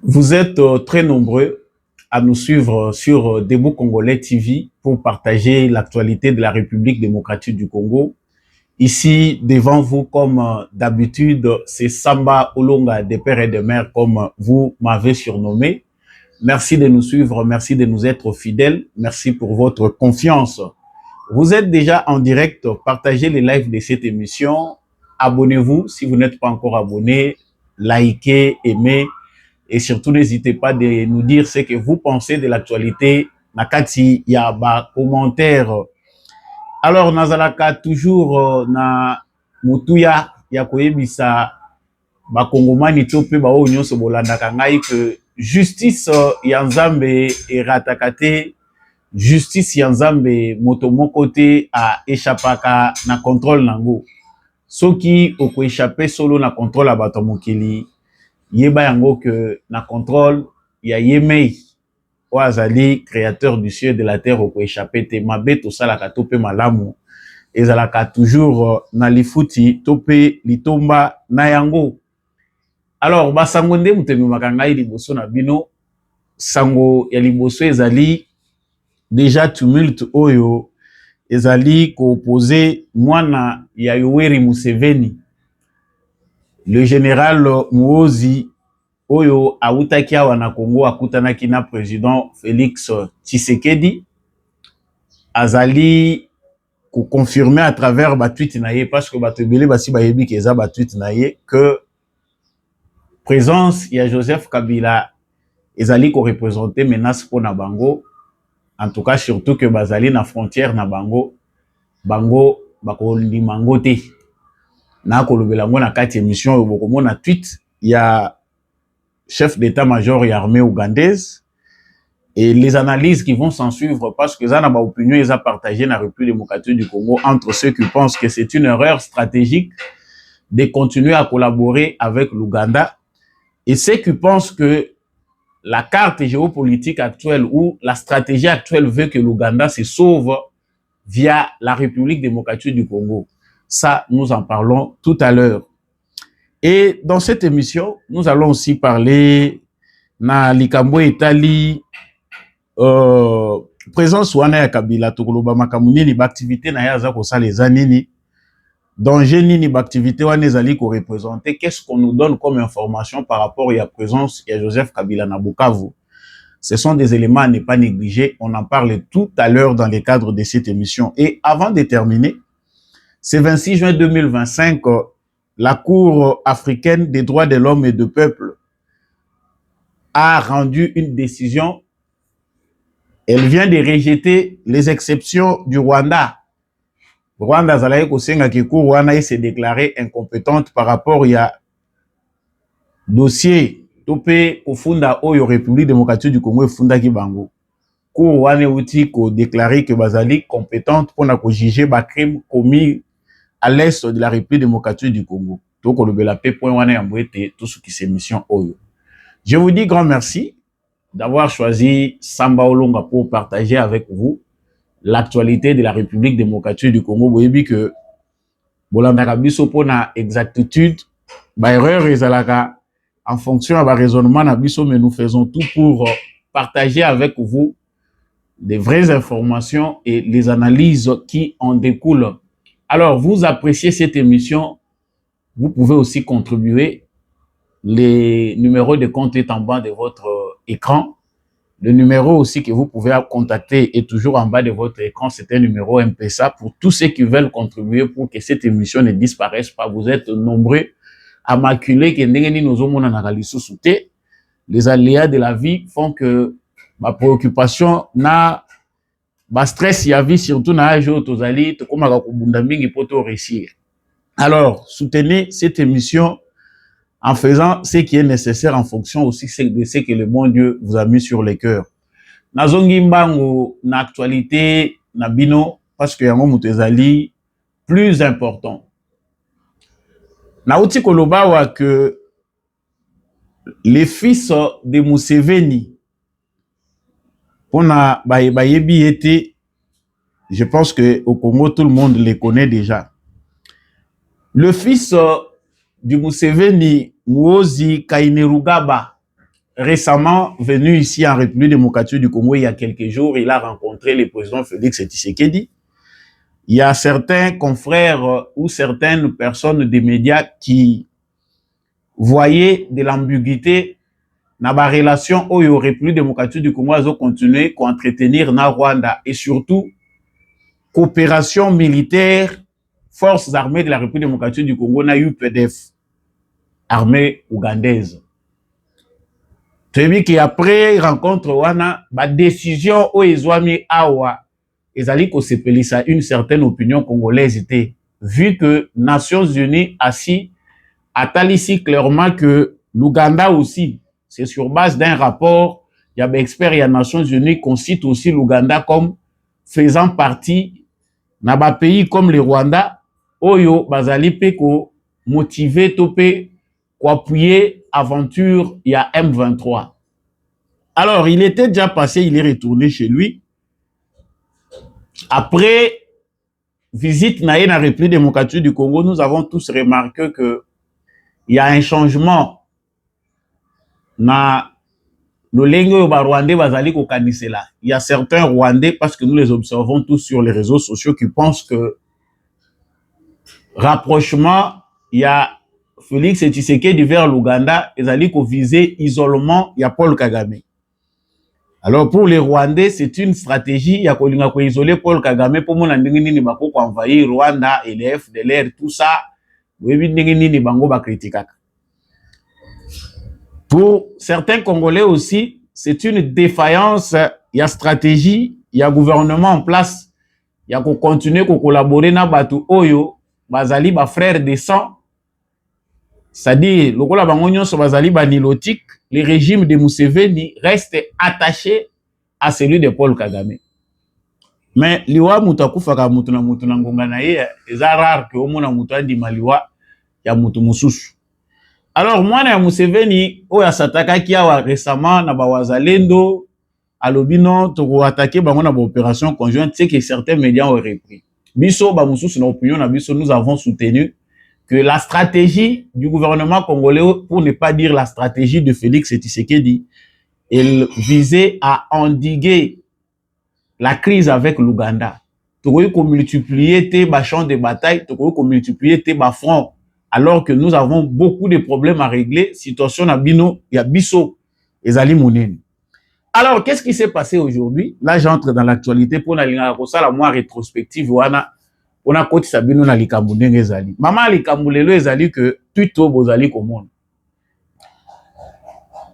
Vous êtes très nombreux à nous suivre sur Debout Congolais TV pour partager l'actualité de la République démocratique du Congo. Ici, devant vous, comme d'habitude, c'est Samba Olonga des pères et des mères, comme vous m'avez surnommé. Merci de nous suivre, merci de nous être fidèles, merci pour votre confiance. Vous êtes déjà en direct, partagez les lives de cette émission, abonnez-vous si vous n'êtes pas encore abonné, likez, aimez, et surtout n'hésitez pas de nous dire ce que vous pensez de l'actualité. Nakati, il y a des commentaires. Alors, nazalaka toujours na mutuya ya koyebisa ba kongomani to pe ba o nyonso bolandaka ngai que justice ya Nzambe erataka te, justice ya Nzambe moto moko te a échappaka na contrôle nango. Soki oko échapper solo na contrôle ya bato mokili, yeba yango que na contrôle ya Yemei oazali créateur du ciel et de la terre oko échapper te mabe to salaka to pe malamu ezalaka toujours na lifuti to pe litomba na yango. Alors basango nde mutemi makangai liboso na bino, sango ya liboso ezali déjà tumulte oyo ezali ko opposer mwana ya Yoweri Museveni, le général Muhoozi oyo autaki awa na Congo akutanaki na président Félix Tshisekedi, azali ko confirmer à travers ba tweet na ye, parce que bato ebele basi bayebi ke eza ba tweet na ye, que présence ya Joseph Kabila ezali ko représenter menace pour na bango, en tout cas surtout que bazali na frontière na bango bako limango te. Na kolobela ngo na kati émission oyo bokomona tweet ya chef d'état-major et armée ougandaise, et les analyses qui vont s'en suivre, parce que ça n'a pas opinion, ils ont partagé la République démocratique du Congo entre ceux qui pensent que c'est une erreur stratégique de continuer à collaborer avec l'Ouganda et ceux qui pensent que la carte géopolitique actuelle ou la stratégie actuelle veut que l'Ouganda se sauve via la République démocratique du Congo. Ça, nous en parlons tout à l'heure. Et dans cette émission, nous allons aussi parler na likambo etali présence wana ya Kabila tokoloba makambo nini ba-activité na ya za kosala eza nini, danger nini ba-activité wana ezali ko représenter, qu'est-ce qu'on nous donne comme information par rapport à la présence de Joseph Kabila na Bukavu. Ce sont des éléments à ne pas négliger, on en parle tout à l'heure dans le cadre de cette émission. Et avant de terminer, ce 26 juin 2025, la Cour africaine des droits de l'homme et du peuple a rendu une décision. Elle vient de rejeter les exceptions du Rwanda. Rwanda zalaye kosenga ke Cour wana s'est déclarée incompétente par rapport à dossier topé au funda oyo République démocratique du Congo funda ki bango. Cour wana outi ko déclarer que bazali compétente pour na ko juger ba crime commis à l'est de la République démocratique du Congo. Donc on le la paix point wana yambouete tout ce qui c'est mission oyo. Je vous dis grand merci d'avoir choisi Samba Olonga pour partager avec vous l'actualité de la République démocratique du Congo. Vous voyez que Bolandaka biso pona exactitude, ba erreur ezalaka en fonction de raisonnement na biso, mais nous faisons tout pour partager avec vous des vraies informations et les analyses qui en découlent. Alors, vous appréciez cette émission, vous pouvez aussi contribuer. Les numéros de compte est en bas de votre écran. Le numéro aussi que vous pouvez contacter est toujours en bas de votre écran. C'est un numéro M-Pesa pour tous ceux qui veulent contribuer pour que cette émission ne disparaisse pas. Vous êtes nombreux à maculer que les aléas de la vie font que ma préoccupation na ba stress ya vie, surtout na âge tozali to komaka kubunda mingi poto réussir. Alors, soutenez cette émission en faisant ce qui est nécessaire en fonction aussi de ce que le bon Dieu vous a mis sur le cœur. Nazongi mbango na actualité na bino parce que yango mutezali plus important. Na uti kolobawa que les fils de Museveni pona bayebi été, je pense que au Congo tout le monde les connaît déjà. Le fils du Museveni, Muhoozi Kainerugaba, récemment venu ici en République démocratique du Congo il y a quelques jours, il a rencontré le président Félix Tshisekedi. Il y a certains confrères ou certaines personnes des médias qui voyaient de l'ambiguïté dans la relation où il République démocratique du Congo a continué à entretenir na Rwanda et surtout coopération militaire forces armées de la République démocratique du Congo na UPDF armée ougandaise. Tu vu qu'après rencontre wana ba décision où ils ont mis awa ils allaient qu'on s'épelisse une certaine opinion congolaise était vu que Nations Unies assis attend ici clairement que l'Ouganda aussi c'est sur base d'un rapport il y a des experts il y a Nations Unies qu'on cite aussi l'Ouganda comme faisant partie na ba pays comme le Rwanda oyo bazali pe ko motiver topé ko appuyer aventure il y a M23. Alors il était déjà passé, il est retourné chez lui après visite na la République démocratique du Congo. Nous avons tous remarqué que il y a un changement na le lengo ba Rwandais bazali ko kanisela. Il y a certains Rwandais parce que nous les observons tous sur les réseaux sociaux qui pensent que rapprochement il y a Félix Tshisekedi vers l'Ouganda ezali ko viser isolement il y a Paul Kagame. Alors pour les Rwandais, c'est une stratégie, il y a qu'on isoler Paul Kagame pour mon andengini bako ko envahir Rwanda et les FDLR tout ça. Oui, ndengini bango ba critique. Pour certains Congolais aussi, c'est une défaillance, il y a stratégie, il y a gouvernement en place, il y a qu'on continue à collaborer na batu oyo bazali ba frères de sang. C'est-à-dire, lokola bango nyonso bazali ba nilotique, le régime de Museveni reste attaché à celui de Paul Kagame. Mais liwa mutakufaka mutu na ngonga na ye, eza rare que omona mutu andi maliwa ya mutu mususu. Alors mwana ya Museveni oyo asatakaki awa récemment na ba wazalendo alobino toko attaquer bango na ba opération conjointe, c'est que certains médias ont repris. Biso ba mususu na opinion na biso nous avons soutenu que la stratégie du gouvernement congolais, pour ne pas dire la stratégie de Félix Tshisekedi, elle visait à endiguer la crise avec l'Ouganda. Tu qu'on multiplier tes champs de bataille, tu qu'on multiplier tes fronts, alors que nous avons beaucoup de problèmes à régler. Situation na bino, il y a biso, ezali monene. Alors, qu'est-ce qui s'est passé aujourd'hui? Là, j'entre dans l'actualité pour la moi rétrospective, on a côté sabino na likambu ndenge ezali. Mama likambu lelo ezali que tuto bozali komona.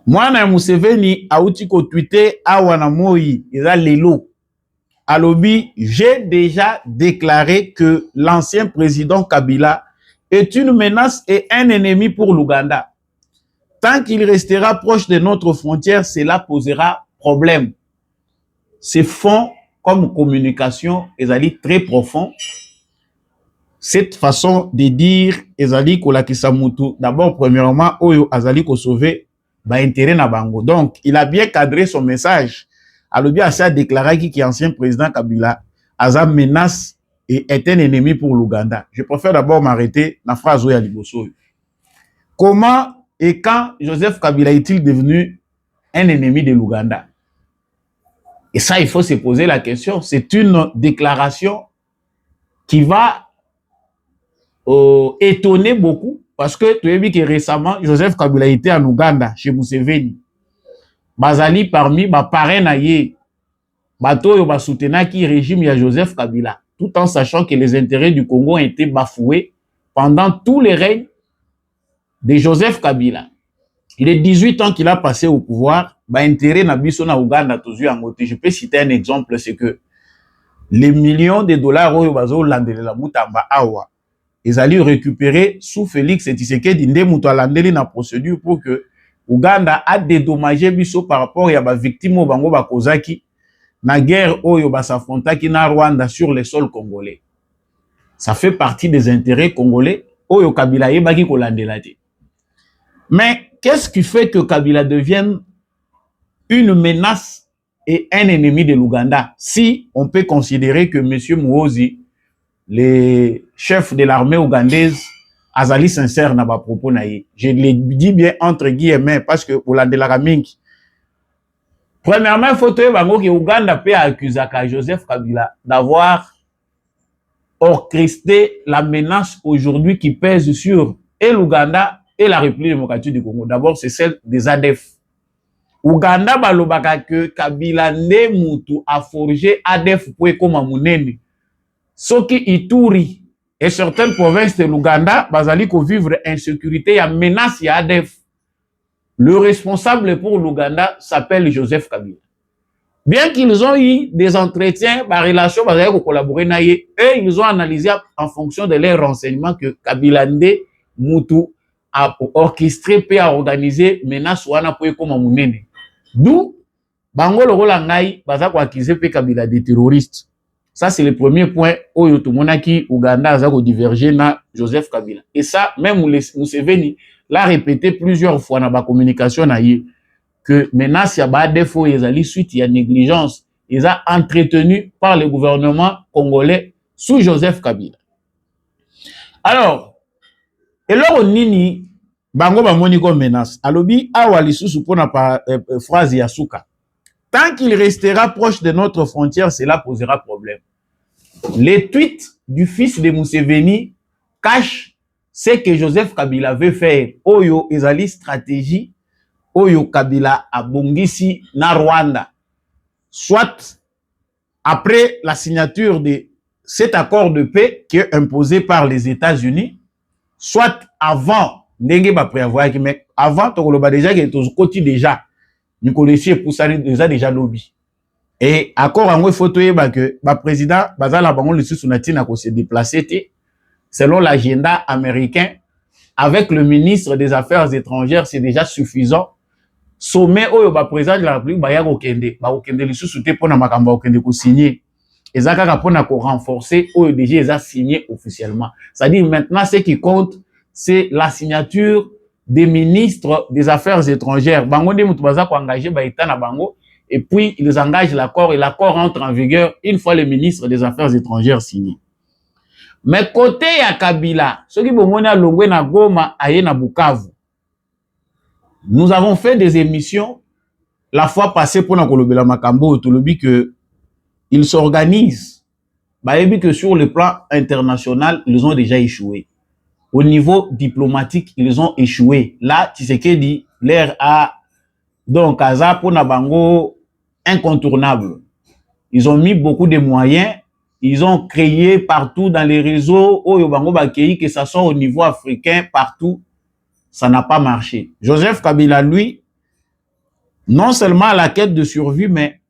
Mwana Museveni auti ko tweeter awa na moi eza lelo. Alobi, j'ai déjà déclaré que l'ancien président Kabila est une menace et un ennemi pour l'Ouganda. Tant qu'il restera proche de notre frontière, cela posera problème. Ces fonds comme communication ezali très profond. Cette façon de dire ezali kolakisa mutu d'abord premièrement oyo azali ko sauver ba intérêt na bango. Donc il a bien cadré son message. Alobi a ça déclaré qui ancien président Kabila aza menace et est un ennemi pour l'Ouganda. Je préfère d'abord m'arrêter na phrase oyo ya liboso. Comment et quand Joseph Kabila est-il devenu un ennemi de l'Ouganda? Et ça il faut se poser la question, c'est une déclaration qui va étonné beaucoup parce que tu as vu que récemment Joseph Kabila était en Ouganda chez Museveni. Bazali parmi ba parrain na ye bato yo ba soutenaki régime ya Joseph Kabila tout en sachant que les intérêts du Congo ont été bafoués pendant tous les règnes de Joseph Kabila. Il est 18 ans qu'il a passé au pouvoir, ba intérêt na biso na Ouganda tozu angote. Je peux citer un exemple, c'est que les millions de dollars oyo bazo landelela mutamba awa ils allaient récupérer sous Félix Tshisekedi nde muto alandeli na procédure pour que Ouganda a dédommagé biso par rapport ya ba victime bango ba kozaki na guerre oyo ba s'affrontaki na Rwanda sur le sol congolais. Ça fait partie des intérêts congolais oyo Kabila yebaki kolandela te. Mais qu'est-ce qui fait que Kabila devienne une menace et un ennemi de l'Ouganda si on peut considérer que monsieur Muhoozi, le chef de l'armée ougandaise, azali sincère na ba propos na ye. Je le dis bien entre guillemets parce que pour la de la mingi. Premièrement, il faut que Ouganda peut accuser Joseph Kabila d'avoir orchestré la menace aujourd'hui qui pèse sur et l'Ouganda et la République démocratique du Congo. D'abord, c'est celle des ADF. Ouganda balobaka que Kabila ne mutu a forgé ADF pour ekoma munene. Soki Ituri et certaines provinces de l'Ouganda bazali ko vivre insécurité, ya menace ya ADF. Le responsable pour l'Ouganda s'appelle Joseph Kabila. Bien qu'ils ont eu des entretiens, des relations, ils collaborer, et ils ont analysé en fonction de leurs renseignements que Kabila Nde Mutu a orchestré et a organisé menace wana pour comme munene. D'où bango le rôle ngai baza ko accuser pe Kabila des terroristes. Ça c'est le premier point où tout monaki Ouganda a divergé na Joseph Kabila. Et ça même Museveni l'a répété plusieurs fois dans la communication na ye que menace ya ba défaut ezali suite ya négligence ils a entretenu par le gouvernement congolais sous Joseph Kabila. Alors eloko nini bango bamoni ko menace alobi awa lisusu pona pa phrase ya suka. Tant qu'il restera proche de notre frontière, cela posera problème. Les tweets du fils de Museveni cachent ce que Joseph Kabila veut faire. Oyo ezali stratégie Oyo Kabila a bongisi na Rwanda. Soit après la signature de cet accord de paix qui est imposé par les États-Unis, soit avant, ndenge ba prévoir mais avant tokoloba déjà que to koti déjà nous connaissions pour ça déjà lobby. Et accord en photo que ba président bazala bango le sous na ko se déplacer selon l'agenda américain avec le ministre des Affaires étrangères, c'est déjà suffisant. Sommet oyo ba président de la République ba ya kokende lisusu te pona makambo kokende ko signer ezaka ka pona ko renforcer oyo déjà eza signé officiellement. C'est-à-dire maintenant ce qui compte c'est la signature des ministres des Affaires étrangères. Bango de mutu baza ko engager ba état na bango et puis ils engagent l'accord et l'accord entre en vigueur une fois le ministre des Affaires étrangères signé. Mais côté ya Kabila, ceux qui bomoni a longwe na Goma aye na Bukavu. Nous avons fait des émissions la fois passée pour Nakolobela Makambo Tolobi que ils s'organisent. Baébi que sur le plan international, ils ont déjà échoué. Au niveau diplomatique, ils ont échoué. Là, Tshisekedi l'air a donc Kaza pour Nabango incontournable. Ils ont mis beaucoup de moyens. Ils ont créé partout dans les réseaux Oyo Bango Bakei, que ça soit au niveau africain, partout. Ça n'a pas marché. Joseph Kabila, lui, non seulement à la quête de survie, mais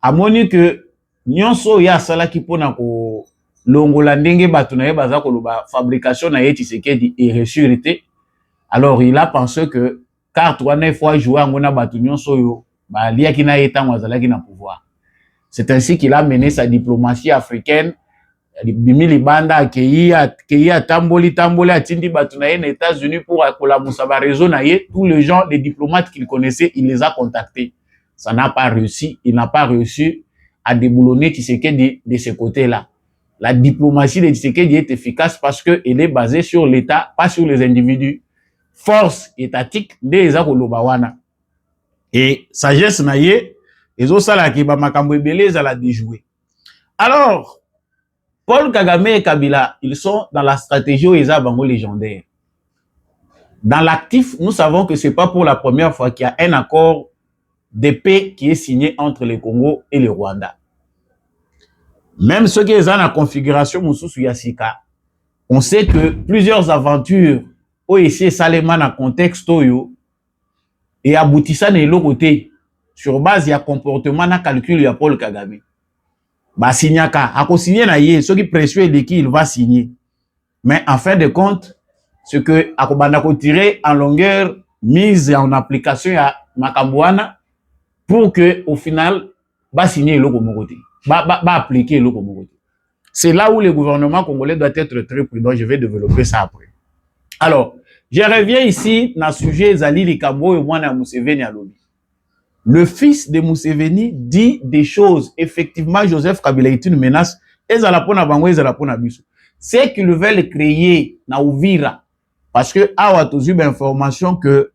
a moni que nyonso ya sala ki pona ko longola ndenge batu na ye baza ko loba fabrication na ye Tshisekedi est ressurité. Alors il a pensé que carte wana fois jouer ngona batu nyonso yo ba liaki na eta ngwazala ki na pouvoir. C'est ainsi qu'il a mené sa diplomatie africaine. Bimili banda keia tamboli atindi batu na ye na États-Unis pour akolamusa ba réseau na ye, tous les gens, les diplomates qu'il connaissait, il les a contactés. Ça n'a pas réussi, il n'a pas réussi à déboulonner Tshisekedi de ce côté-là. La diplomatie de Tshisekedi est efficace parce que elle est basée sur l'État, pas sur les individus. Force étatique des Akolobawana. Et sagesse na ye, ezo sala ki ba makambo ebele za la déjouer. Alors Paul Kagame et Kabila, ils sont dans la stratégie Oeza Bango légendaire. Dans l'actif, nous savons que ce n'est pas pour la première fois qu'il y a un accord de paix qui est signé entre le Congo et le Rwanda. Même ceux qui sont dans la configuration Moussous Yassika, on sait que plusieurs aventures ont essayé Salema dans le contexte Oyo et aboutissant de l'autre côté sur base du comportement na calcul de Paul Kagame. Bah signaka, ako signer na ye, ceux qui pressuent l'équipe, il va signer. Mais en fin de compte, ce que akobanda ko tirer en longueur, mise en application à Makambouana, pour que au final, va signer le Komokote, va appliquer le Komokote. C'est là où le gouvernement congolais doit être très prudent. Je vais développer ça après. Alors, je reviens ici dans le sujet Zali Likambo et Mwana Museveni Alobi. Le fils de Museveni dit des choses. Effectivement, Joseph Kabila est une menace. C'est qu'ils veulent créer na Uvira Parce que awa tous eu information que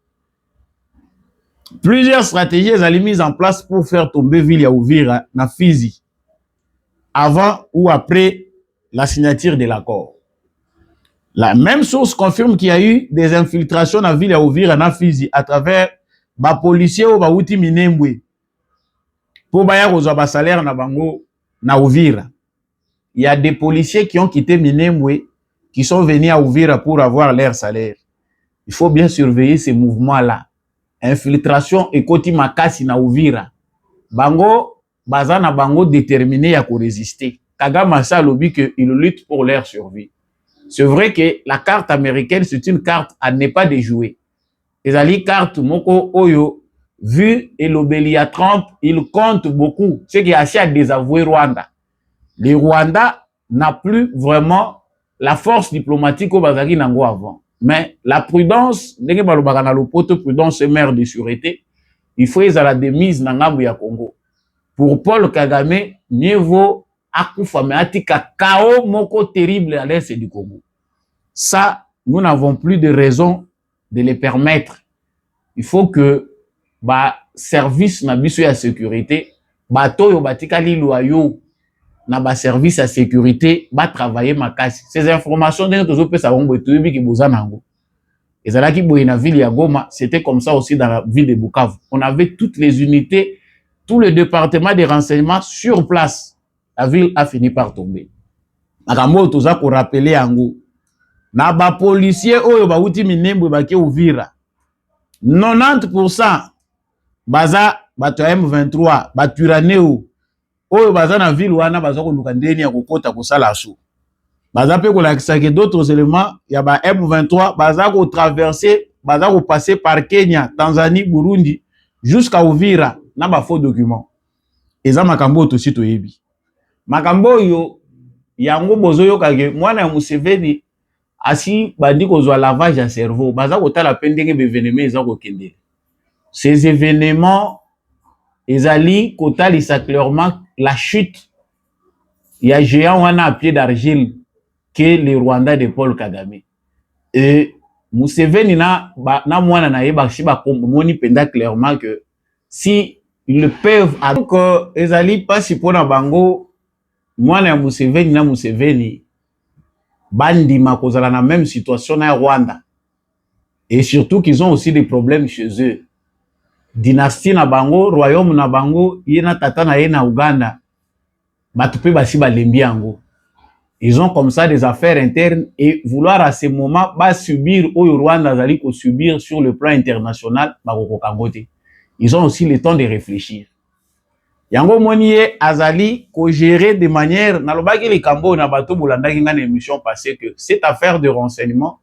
plusieurs stratégies sont mises en place pour faire tomber ville ya Uvira na Fizi avant ou après la signature de l'accord. La même source confirme qu'il y a eu des infiltrations dans la ville ya Uvira na Fizi à travers ba policiers ou ba outi Minembwe pour baya kozwa ba salaire na bango na Uvira. Il y a des policiers qui ont quitté Minembwe qui sont venus à Uvira pour avoir leur salaire. Il faut bien surveiller ces mouvements-là. Infiltration et koti makasi na Uvira. Bango, bazana bango déterminé à résister. Kagame ça lobby que il lutte pour leur survie. C'est vrai que la carte américaine, c'est une carte à ne pas déjouer. Et la carte moko oyo, vu et l'obéli à Trump, il compte beaucoup. Ce qui a assez à désavouer Rwanda. Le Rwanda n'a plus vraiment la force diplomatique au Bazaki Nango avant. Mais la prudence, prudence est mère de sûreté, il faut à la demise Nangambu ya Congo. Pour Paul Kagame, mieux vaut akufa me atika kao moko terrible à l'est du Congo. Ça, nous n'avons plus de raison de le permettre. Il faut que ba service na biso ya sécurité, bato yo batika li loyo na ba service à sécurité va travailler makasi. Ces informations dont nous peut savoir qui boza nango. Et ça là qui boye na ville ya Goma, c'était comme ça aussi dans la ville de Bukavu. On avait toutes les unités, tous les départements de renseignement sur place. La ville a fini par tomber. Makambo toza ko rappeler yango. Na ba policier oyo ba uti Minembwe ba ke Uvira. 90% baza bato M23, ba Turaneo. Oyo baza na ville wana baza ko luka ndeni ya kokota kosala asu. Baza pe ko lakisa ke d'autres éléments ya ba M23 baza ko traverser, baza ko passer par Kenya, Tanzanie, Burundi jusqu'à Uvira na ba faux documents. Eza makambo to sito yebi. Makambo yo yango bozo yo kage mwana ya Museveni asi bandi kozwa lavage ya cerveau, baza ko tala pendenge be événements eza ko kende. Ces événements ezali kotalisa clairement la chute il y a géant wana à pied d'argile que le Rwanda de Paul Kagame. Et Museveni na mwana na yeba shiba moni penda clairement que si ils peuvent donc ezali pas si pona bango mwana ya Museveni bandi makozala na même situation na Rwanda. Et surtout qu'ils ont aussi des problèmes chez eux. Dynastie na bango, royaume na bango, yena tata na yena Uganda, batupe basi balembi yango. Ils ont comme ça des affaires internes et vouloir à ce moment subir au Rwanda zali ko subir sur le plan international bakoko kangote. Ils ont aussi le temps de réfléchir. Yango moniye azali ko gérer de manière nalobaki le kambo na bato bolandaki ngana émission passée que cette affaire de renseignement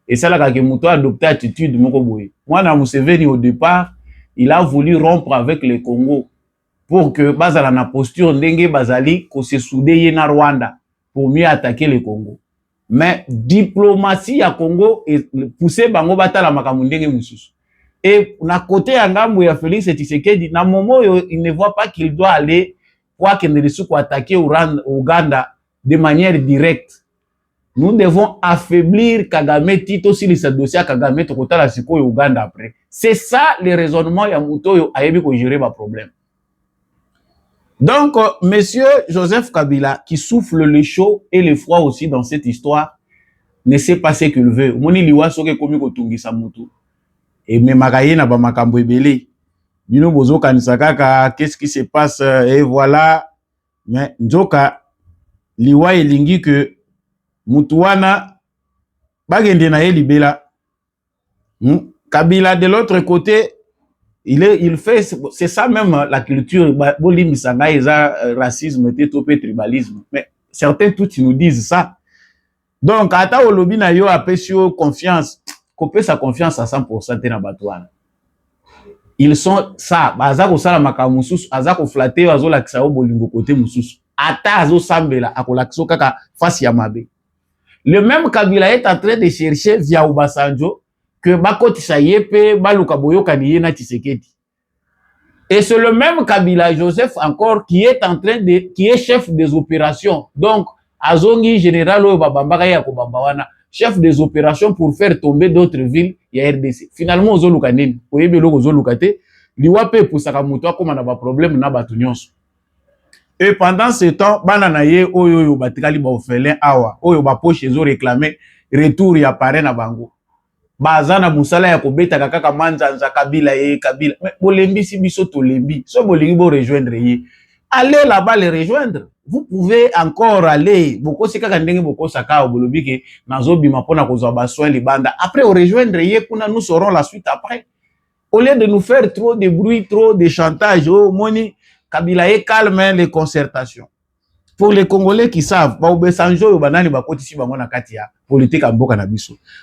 et ça la ke muto adopter attitude moko boye. Moi na Museveni au départ il a voulu rompre avec le Congo pour que bazala na posture ndenge bazali ko se souder na Rwanda pour mieux attaquer le Congo. Mais diplomatie à Congo et pousser bango batala makambo ndenge mususu. Et na côté ya ngambo ya Félix Tshisekedi na moment il ne voit pas qu'il doit aller pour qu'il ne soit attaquer Ouganda de manière directe. Nous devons affaiblir Kagame Tito si ce dossier Kagame to kotala siko Uganda après. C'est ça le raisonnement ya muto a yebi ko gérer ba problème. Donc monsieur Joseph Kabila qui souffle le chaud et le froid aussi dans cette histoire ne sait pas ce qu'il veut. Moni liwa soke komi ko tungisa mutu. Et même na ba makambo ebele. Bino bozo kanisa kaka qu'est-ce qui se passe et voilà. Mais nzoka liwa elingi que Mutuana bagende na libela. Kabila de l'autre côté il fait c'est ça même la culture bolim sanga eza racisme et topé tribalisme, mais certains tout nous disent ça. Donc ata olobi na yo apesio confiance couper sa confiance à 100% na batwana. Ils sont ça baza ko sala makamu mususu azako flatter azola kisao bolingo côté mususu ata azo sambela akola kiso kaka face ya mabe. Le même Kabila est en train de chercher via Obasanjo que bakotisa yepe baluka boyoka ni yena Tshisekedi. Et c'est le même Kabila Joseph encore qui est en train de qui est chef des opérations. Donc azongi général o babambaka ya kobamba wana chef des opérations pour faire tomber d'autres villes, il y a RDC. Finalement, aux Olukanine, au Yébelo, aux Olukate, l'Iwape pour Sakamuto, comme on a des problèmes, n'a pas tout. Et pendant ce temps, bananaye oyo batikali ba ofelin awa, oyo ba poche zo réclamer retour ya parrain na bango. Bazana musala ya kobeta kaka manzanza kabila ye kabila. Mais bolembi si biso to lembi, so bolingi bo rejoindre ye. Allez là-bas les rejoindre. Vous pouvez encore aller. Boko sika kandenge boko saka obolobi ke nazo bima pona kozwa ba soin libanda. Après au rejoindre ye kuna nous saurons la suite après. Au lieu de nous faire trop de bruit, trop de chantage, oh moni Kabila est calme les concertations. Pour les Congolais qui savent, politique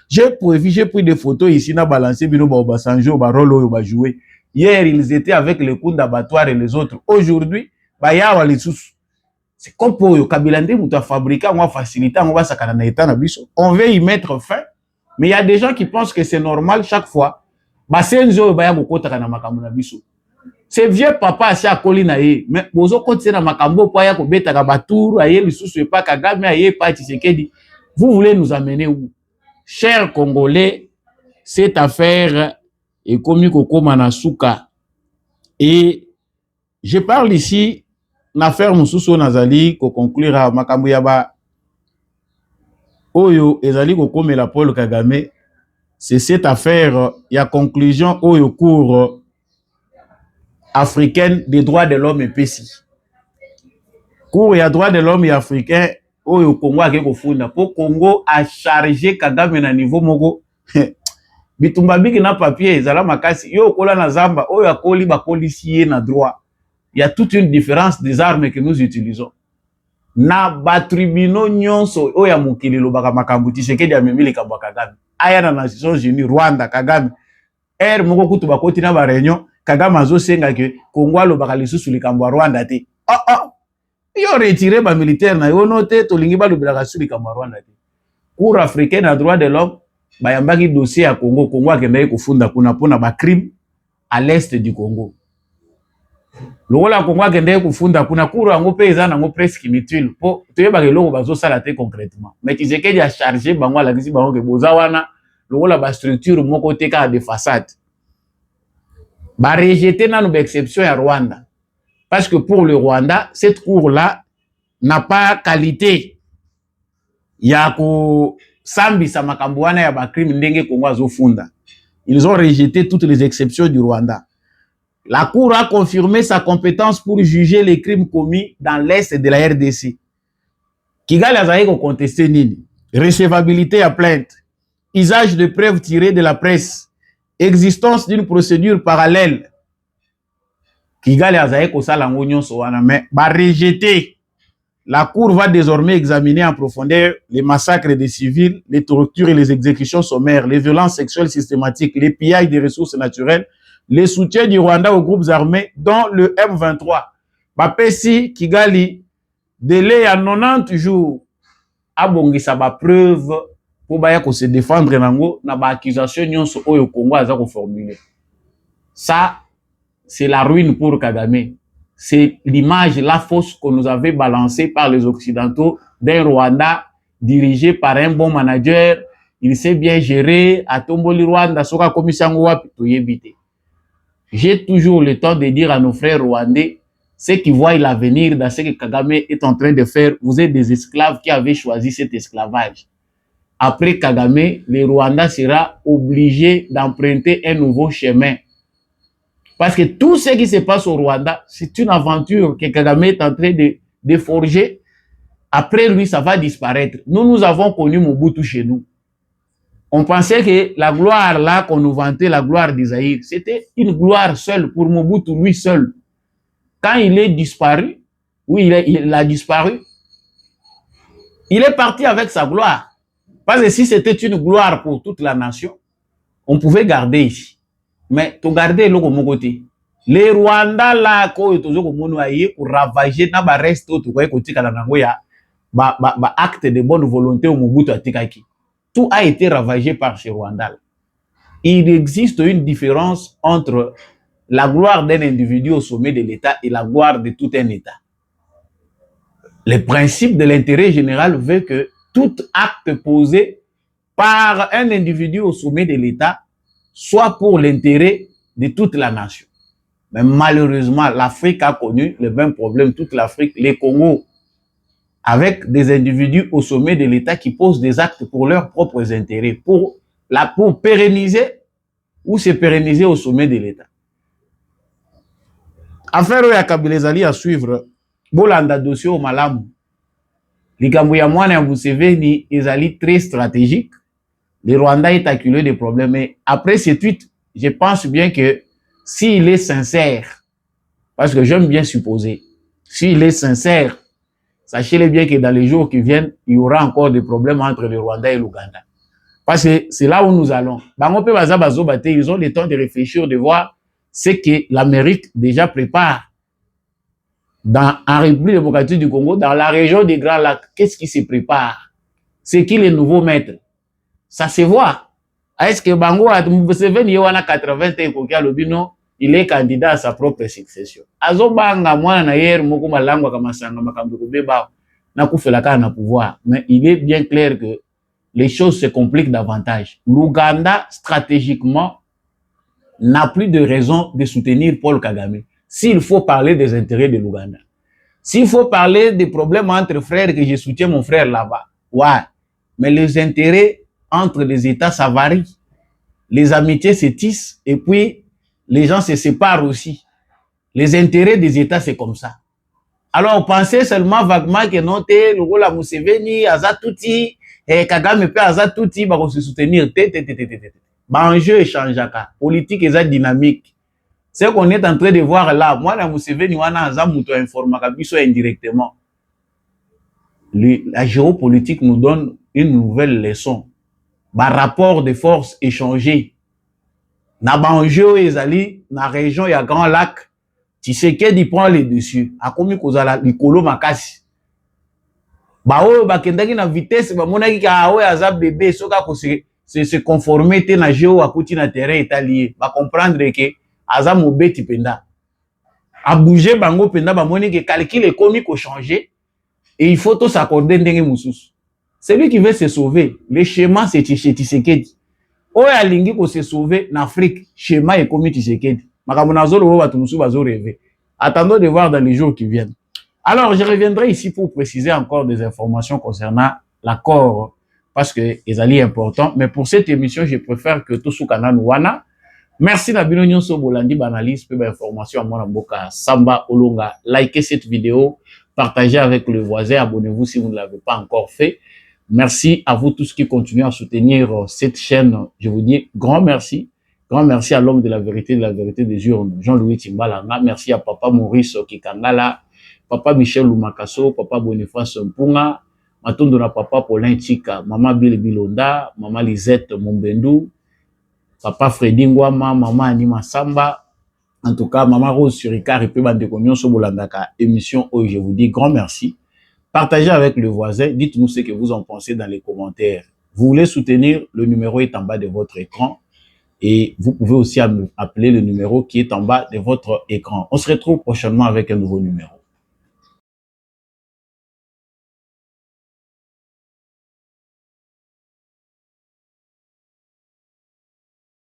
j'ai pris des photos ici, na balancé bino Obasanjo, Barolo, joué. Hier, ils étaient avec les coups d'abattoir et les autres. Aujourd'hui, c'est comme pour Kabila Ndé, fabriquer, on va faciliter, on va s'accanaïta na biso. On veut y mettre fin, mais il y a des gens qui pensent que c'est normal chaque fois. Basenzo, baya bokota kana makamuna biso. C'est vieux papa asi akoli na ye, mais bozo kote na makambo po ya kobeta ka baturu aye lisusu pas Kagame aye pas Tshisekedi. Vous voulez nous amener où? Chers Congolais, cette affaire est comme kokoma na suka. Et je parle ici l'affaire mususu nazali ko conclure makambo ya ba oyo ezali kokomela Paul Kagame. C'est cette affaire ya conclusion oyo cours africaine des droits de l'homme et PECI. Cour ya droits de l'homme et africain, oyo Congo a kofunda. Pour Congo a chargé Kagame na niveau moko. Bitumba biki na papier, zala makasi. Yo kola na zamba, oyo akoli ba policier na droit. Il y a toute une différence des armes que nous utilisons. Na ba tribunaux nyonso, oyo mokili lobaka makambu Tshisekedi amemili kabwa Kagame. Aya na Nations Unies, Rwanda, Kagame. Moko kutu bakoti na ba réunion. Kagame azo senga ke Congo alobaka lisusu likambo Rwanda te. Yo retiré ba militaire na yo noté to lingi ba lobelaka su likambo Rwanda te. Cour africaine à droit de l'homme ba yambaki dossier ya Congo, Congo akendaki kofunda kuna pona ba crime à l'est du Congo. Lokola Congo akendaki kofunda kuna cour yango pe eza nango presque inutile po toyeba ke loko bazo sala te concrètement. Mais Tshisekedi a chargé bango la kisi bango ke boza wana lokola ba structure moko te ka de façade. Bah rejeter une exception à Rwanda. Parce que pour le Rwanda, cette cour-là n'a pas qualité. Yako sambi sa makambuana ya ba crime ndenge Congo azofunda. Ils ont rejeté toutes les exceptions du Rwanda. La cour a confirmé sa compétence pour juger les crimes commis dans l'est de la RDC. Kigali azaye ko contester nini? Recevabilité à plainte, usage de preuves tirées de la presse, existence d'une procédure parallèle. Kigali azaye ko sala ngonyo so wana mais ba rejeter. La cour va désormais examiner en profondeur les massacres des civils, les tortures et les exécutions sommaires, les violences sexuelles systématiques, les pillages des ressources naturelles, les soutiens du Rwanda aux groupes armés dont le M23. Ba pesi Kigali délai à 90 jours abongisa ba preuve pour baya ko se défendre nango na ba accusation nyonso oyo Congo aza ko formuler. Ça c'est la ruine pour Kagame. C'est l'image, la fausse qu'on nous avait balancée par les Occidentaux d'un Rwanda dirigé par un bon manager. Il sait bien gérer. À Tomboli Rwanda, soka komisango wapi toyebite. J'ai toujours le temps de dire à nos frères rwandais, ceux qui voient l'avenir dans ce que Kagame est en train de faire, vous êtes des esclaves qui avaient choisi cet esclavage. Après Kagame, le Rwanda sera obligé d'emprunter un nouveau chemin. Parce que tout ce qui se passe au Rwanda, c'est une aventure que Kagame est en train de forger. Après lui, ça va disparaître. Nous avons connu Mobutu chez nous. On pensait que la gloire là qu'on nous vantait, la gloire d'Isaïr, c'était une gloire seule pour Mobutu, lui seul. Quand il est disparu, oui, il a disparu, il est parti avec sa gloire. Parce que si c'était une gloire pour toute la nation, on pouvait garder ici. Mais tu garder le côté. Les Rwandais là, quand ils ont pour ravager, n'a pas reste tout quoi côté Kalanangoya, ba acte de bonne volonté au Mobutu Atikaki. Tout a été ravagé par ces Rwandais. Il existe une différence entre la gloire d'un individu au sommet de l'État et la gloire de tout un État. Le principe de l'intérêt général veut que tout acte posé par un individu au sommet de l'État, soit pour l'intérêt de toute la nation. Mais malheureusement, l'Afrique a connu le même problème, toute l'Afrique, les Congos, avec des individus au sommet de l'État qui posent des actes pour leurs propres intérêts, pour pérenniser ou se pérenniser au sommet de l'État. Affaire ya Kabila ezali à suivre, bolanda dossier au malamu. Likambo ya mwana ya Museveni ezali très stratégique. Le Rwanda est acculé des problèmes. Mais après ce tweet, je pense bien que s'il est sincère, parce que j'aime bien supposer, s'il est sincère, sachez-le bien que dans les jours qui viennent, il y aura encore des problèmes entre le Rwanda et l'Ouganda. Parce que c'est là où nous allons. Ils ont le temps de réfléchir, de voir ce que l'Amérique déjà prépare en République démocratique du Congo, dans la région des Grands Lacs. Qu'est-ce qui se prépare? C'est qui les nouveaux maîtres? Ça se voit. Est-ce que Bango Museveni wana 80 kokia lobino, il est candidat à sa propre succession. Azobanga mwana na yer moko malangwa kama sanga makambo kobeba na kufela kana pouvoir. Mais il est bien clair que les choses se compliquent davantage. L'Ouganda, stratégiquement, n'a plus de raison de soutenir Paul Kagame. S'il faut parler des intérêts de l'Ouganda, s'il faut parler des problèmes entre frères, que je soutiens mon frère là-bas, ouais. Mais les intérêts entre les États, ça varie. Les amitiés se tissent et puis les gens se séparent aussi. Les intérêts des États, c'est comme ça. Alors, pensez seulement vaguement que non, le rôle à Museveni, Azatouti, Kagame peut Azatouti, va se soutenir. Enjeu échange à politique est dynamique. Ce qu'on est en train de voir là, moi, la Museveni, wana Azamuto informa kabiso indirectement. La géopolitique nous donne une nouvelle leçon. Par rapport de forces échangées. Na banjeu ezali, na région ya Grand Lac, Tshisekedi prend les dessus. A komi kozala likolo makasi. Ba oyo bakendaki na vitesse ba monaki ka oyo aza bébé soka ko se conformer te na jeu akuti na terrain italien. Ba comprendre que aza mobeti penda. A bouger bango penda ba monaki calcul économique ko changer et il faut tout s'accorder ndenge mususu. Celui qui veut se sauver, le schéma c'est Tshisekedi. Oyo alingi ko se sauver en Afrique, schéma est comme Tshisekedi. Attendons de voir dans les jours qui viennent. Alors, je reviendrai ici pour préciser encore des informations concernant l'accord, parce que c'est important. Mais pour cette émission, je préfère que tout ce canal wana. Merci Nabino Nyonso Bolandi Banalis, peu d'informations à mon amboka Samba Olonga. Likez cette vidéo, partagez avec le voisin, abonnez-vous si vous ne l'avez pas encore fait. Merci à vous tous qui continuez à soutenir cette chaîne. Je vous dis grand merci. Grand merci à l'homme de la vérité des urnes, Jean-Louis Timbalanga. Merci à Papa Maurice Kikangala, Papa Michel Lumakaso, Papa Boniface Mpunga, Matondo na Papa Paulin Chika, Maman Bill Bilonda, Maman Lisette Mombendu, Papa Freddy Ngwama, Maman Anima Samba. En tout cas, Maman Rose Surikar et puis Bandekonyon Sobolandaka émission où je vous dis grand merci. Partagez avec le voisin, dites-nous ce que vous en pensez dans les commentaires. Vous voulez soutenir, le numéro est en bas de votre écran. Et vous pouvez aussi appeler le numéro qui est en bas de votre écran. On se retrouve prochainement avec un nouveau numéro.